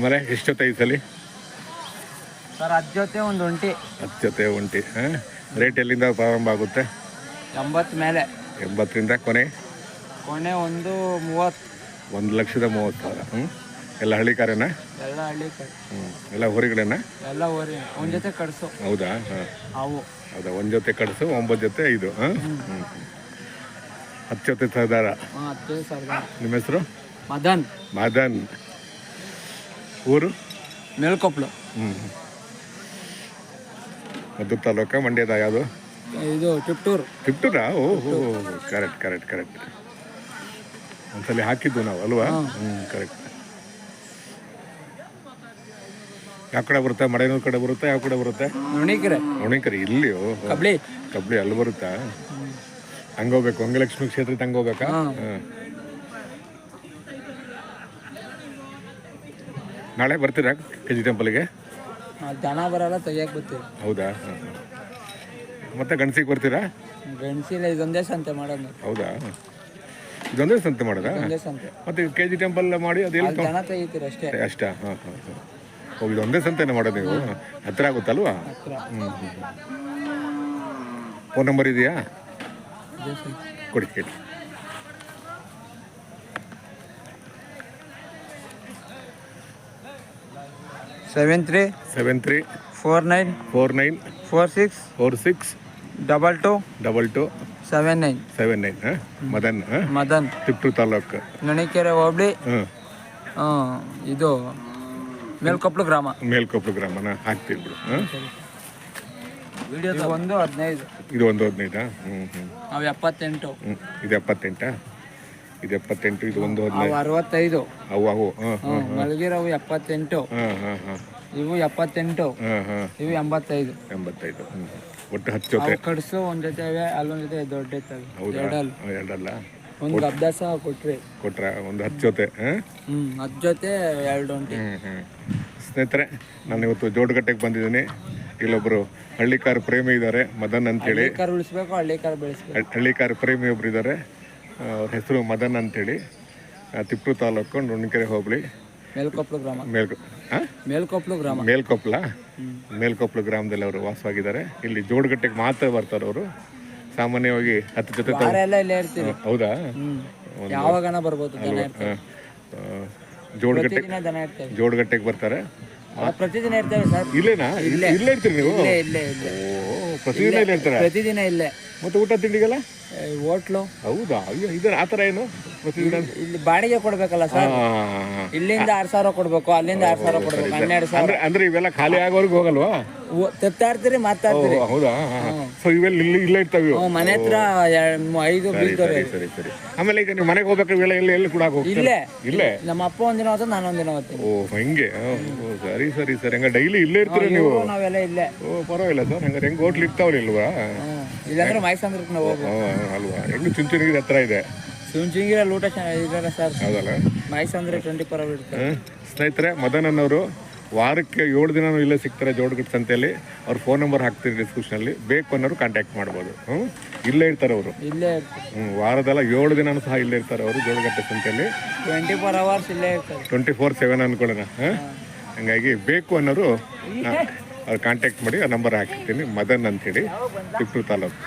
ಮರೆ ಎಷ್ಟು ಜೊತೆ ಈ ಸಲ? ಸರ್ 10 ಜೊತೆ ಒಂದು ಒಂಟಿ. 10 ಜೊತೆ ಒಂಟಿ. ಹಾಂ, ರೇಟ್ ಎಲ್ಲಿಂದ ಪ್ರಾರಂಭ ಆಗುತ್ತೆ? 80 ಮೇಲೆ. 80ರಿಂದ ಕೊನೆ ಒಂದು 30. 1,30,000. ಹ್ಞೂ, ಎಲ್ಲ ಹಳ್ಳಿ ಕಾರೇನಾ? ಎಲ್ಲ ಹಳ್ಳಿ ಕಡೆ. ಎಲ್ಲ ಹೊರಗಡೆನಾ? ಎಲ್ಲ ಓರಿ. ಒಂದು ಜೊತೆ ಕಡ್ಸು. ಹೌದಾ? ಹಾಂ, ಅವು ಹೌದಾ. 1 ಜೊತೆ ಕಡಸು, 9 ಜೊತೆ 5. ಹಾಂ, 10 ಜೊತೆ ಸರ್ದಾರ. 10 ಸರ್ದಾರ. ನಿಮ್ಮ ಹೆಸರು? ಮದನ್. ಮದನ್. ಊರು? ಮೇಲ್ಕೊಪ್ಲು. ಮದ್ದೂರು ತಾಲೂಕ, ಮಂಡ್ಯದ ಯಾವುದು? ಇದು ತಿಪ್ಟೂರು. ತಿಪ್ಟೂರಾ? ಓಹೋ, ಕರೆಕ್ಟ್. ಒಂದ್ಸಲಿ ಹಾಕಿದ್ದು ನಾವು ಅಲ್ವಾ? ಕರೆಕ್ಟ್. ಯಾವ ಕಡೆ ಬರುತ್ತೆ? ಮಳೆನೂರು ಕಡೆ ಬರುತ್ತೆ? ಯಾವ ಕಡೆ ಬರುತ್ತೆ? ಒಣಕೆರೆ. ಇಲ್ಲಿ ಕಬ್ಳಿ ಅಲ್ಲಿ ಬರುತ್ತಾ? ಹಂಗೋಗ್ಬೇಕು, ಅಂಗಲಕ್ಷ್ಮಿ ಕ್ಷೇತ್ರಕ್ಕೆ ಹಂಗೋಗ್ಬೇಕಾ? ನಾಳೆ ಬರ್ತೀರಾ ಕೆಜಿ ಟೆಂಪಲ್ಗೆ? ದನ ಬರಲ್ಲ, ತೆಗಿಯಕ್ಕೆ ಬರ್ತೀವಿ. ಹೌದಾ? ಮತ್ತೆ ಗಣಸಿಗೆ ಬರ್ತೀರಾ? ಗಣಸಿಲ್ಲ, ಇದೊಂದೇ ಸಂತೆ ಮಾಡೋದು. ಹೌದಾ? ಇದೊಂದೇ ಸಂತೆ ಮಾಡೋದಾ? ಮತ್ತೆ ಕೆಜಿ ಟೆಂಪಲ್ ಮಾಡಿ ಅದೆಲ್ಲ ದನ ತೆಗಿತೀರ ಅಷ್ಟೇ. ಅಷ್ಟಾ? ಹೋಗಿ ಇದೊಂದೇ ಸಂತೆನೇ ಮಾಡೋದು ನೀವು? ಹತ್ರ ಆಗುತ್ತಲ್ವಾ? ಫೋನ್ ನಂಬರ್ ಇದೆಯಾ? ಕೊಡಿ ಕೇಳಿ. 73 49 46 22 79. ಮದನ್. ತಿಪ್ಟೂರು ತಾಲೂಕು, ನಣಿಕೆರೆ ಹೋಬಳಿ. ಇದು ಮೇಲ್ಕೊಪ್ಲು ಗ್ರಾಮನ ಹಾಕ್ತೀವಿ ಬಿಡು. ಒಂದು 15. ಇದು ಒಂದು 15. ಅವು 78. ಇದು 78. ಇದು 78. ಇದು ಒಂದು 65. ಅವು ಮಲಗಿರವು 78. ಇವು 78. ಇವು 85. ಒಟ್ಟು 10 ಜೊತೆ ಕಡ್ಸು. ಒಂದ್ ಜೊತೆ ಇವೆ, ಅಲ್ಲೊಂದ್ ಜೊತೆ ದೊಡ್ಡ ಇರ್ತವೆ. ಎರಡಲ್ಲ, ಒಂದು ಅಭ್ಯಾಸ ಕೊಟ್ರ ಒಂದು 10 ಜೊತೆ. 10 ಜೊತೆ 2 ಒಂಟಿ. ಸ್ನೇಹಿತರೆ, ನಾನು ಇವತ್ತು ಜೋಡಗಟ್ಟೆಗೆ ಬಂದಿದ್ದೀನಿ. ಇಲ್ಲೊಬ್ರು ಹಳ್ಳಿಕಾರ ಪ್ರೇಮಿ ಇದ್ದಾರೆ, ಮದನ್ ಅಂತೇಳಿ. ಉಳಿಸ್ಬೇಕು, ಹಳ್ಳಿಕಾರ ಬೆಳೆಸ್ಬೇಕು. ಹಳ್ಳಿಕಾರ ಪ್ರೇಮಿ ಒಬ್ರು ಇದ್ದಾರೆ. ಅವ್ರ ಹೆಸರು ಮದನ್ ಅಂತೇಳಿ. ತಿಪ್ಟೂರು ತಾಲೂಕು, ನುಣ್ಕೆರೆ ಹೋಬಳಿ, ಮೇಲ್ಕೊಪ್ಲು ಗ್ರಾಮದಲ್ಲಿ ಅವರು ವಾಸವಾಗಿದ್ದಾರೆ. ಇಲ್ಲಿ ಜೋಡಗಟ್ಟೆಗೆ ಮಾತ್ರ ಬರ್ತಾರೆ ಅವರು. ಸಾಮಾನ್ಯವಾಗಿ 10 ಜೊತೆ. ಹೌದಾ? ಯಾವಾಗನ ಬರ್ಬೋದು. ಜೋಡಗಟ್ಟೆಗೆ ಬರ್ತಾರೆ. ಪ್ರತಿದಿನ ಇರ್ತೇವೆ ಸರ್. ಇಲ್ಲೇನಾ? ಇಲ್ಲೇ ಇರ್ತೀರಿ ನೀವು? ಪ್ರತಿದಿನ ಇಲ್ಲೇ ಇರ್ತಾರೆ? ಪ್ರತಿದಿನ ಇಲ್ಲೇ. ಮತ್ತೆ ಊಟ ತಿಂಡಿಗೆಲ್ಲ ಹೋಟ್ಲು? ಹೌದಾ? ಇದರ ಆ ಥರ ಏನು ಪ್ರತಿದಿನ? ಇಲ್ಲಿ ಬಾಡಿಗೆ ಕೊಡ್ಬೇಕಲ್ಲ ಸರ್. ಇಲ್ಲಿಂದ 6,000 ಕೊಡ್ಬೇಕು, ಅಲ್ಲಿಂದ 6,000 ಕೊಡ್ಬೇಕು. 12,000. ಅಂದ್ರೆ ಇವೆಲ್ಲ ಖಾಲಿ ಆಗೋವರೆಗೂ ಹೋಗಲ್ವಾ? ತೆಗ್ತಾ ಇರ್ತೀರಿ, ಮಾತಾಡ್ತೀರಿ. ಹೌದಾ? ಸೊ ಇವೆಲ್ಲ ಇಲ್ಲೇ ಇರ್ತಾವೆ? ಮನೆ ಹತ್ರ 5 ಬೀಳ್ತಾರೆ. ಸರಿ. ಆಮೇಲೆ ಈಗ ನೀವು ಮನೆಗೆ ಹೋಗ್ಬೇಕು, ಇವೆಲ್ಲ ಎಲ್ಲಿ ಕೂಡ ಇಲ್ಲೇ? ನಮ್ಮ ಅಪ್ಪ ಒಂದಿನ ಹೋಗ್ತಾನೆ, ನಾನು ಒಂದಿನ ಹೋಗ್ತೀನಿ. ಹಂಗೆ? ಸರಿ. ಹಂಗ ಡೈಲಿ ಇಲ್ಲೇ ಇರ್ತೀರಿ ನೀವು? ನಾವೆಲ್ಲ ಇಲ್ಲೇ. ಪರವಾಗಿಲ್ಲ ಸರ್. ಹಂಗಾರೆ ಹೆಂಗ್ ಹೋಟ್ಲ್ ಇರ್ತಾವಲ್ಲ ಇಲ್ವಾ? ಇಲ್ಲಾಂದ್ರೆ ಮೈಸಂದ್ರಕ್ಕೆ ನಾವು ಹೋಗ್ಬೋದು ಅಲ್ವಾ? ಹೆಂಗ್ ಚುಂಚನಗಿರಿ ಹತ್ರ ಇದೆ. ಚುಂಚನಗಿರಿ ಊಟ ಚೆನ್ನಾಗಿದೆ ಸರ್. ಹೌದಲ್ಲ? ಮೈಸಂದ್ರೆ 24 hours ಇರ್ತಾರೆ. ಸ್ನೇಹಿತರೆ, ಮದನ್ ಅನ್ನೋರು ವಾರಕ್ಕೆ 7 ದಿನ ಇಲ್ಲೇ ಸಿಗ್ತಾರೆ ಜೋಡಗಟ್ಟೆ ಸಂತೆಯಲ್ಲಿ. ಅವ್ರ ಫೋನ್ ನಂಬರ್ ಹಾಕ್ತೀನಿ ಡಿಸ್ಕ್ರಿಪ್ಷನಲ್ಲಿ. ಬೇಕು ಅನ್ನೋರು ಕಾಂಟ್ಯಾಕ್ಟ್ ಮಾಡ್ಬೋದು. ಇಲ್ಲೇ ಇರ್ತಾರೆ ಅವರು. ವಾರದಲ್ಲ 7 ದಿನ ಸಹ ಇಲ್ಲೇ ಇರ್ತಾರೆ ಅವರು ಜೋಡಗಟ್ಟೆ ಸಂತೆಯಲ್ಲಿ. 24 hours ಇಲ್ಲೇ ಇರ್ತಾರೆ. 24/7 ಅನ್ಕೊಳ್ಳೋಣ. ಹಂಗಾಗಿ ಬೇಕು ಅನ್ನೋರು ಅವ್ರು ಕಾಂಟ್ಯಾಕ್ಟ್ ಮಾಡಿ. ಆ ನಂಬರ್ ಹಾಕಿರ್ತೀನಿ, ಮದನ್ ಅಂತೇಳಿ, ತಿಪ್ಟೂರು ತಾಲೂಕು.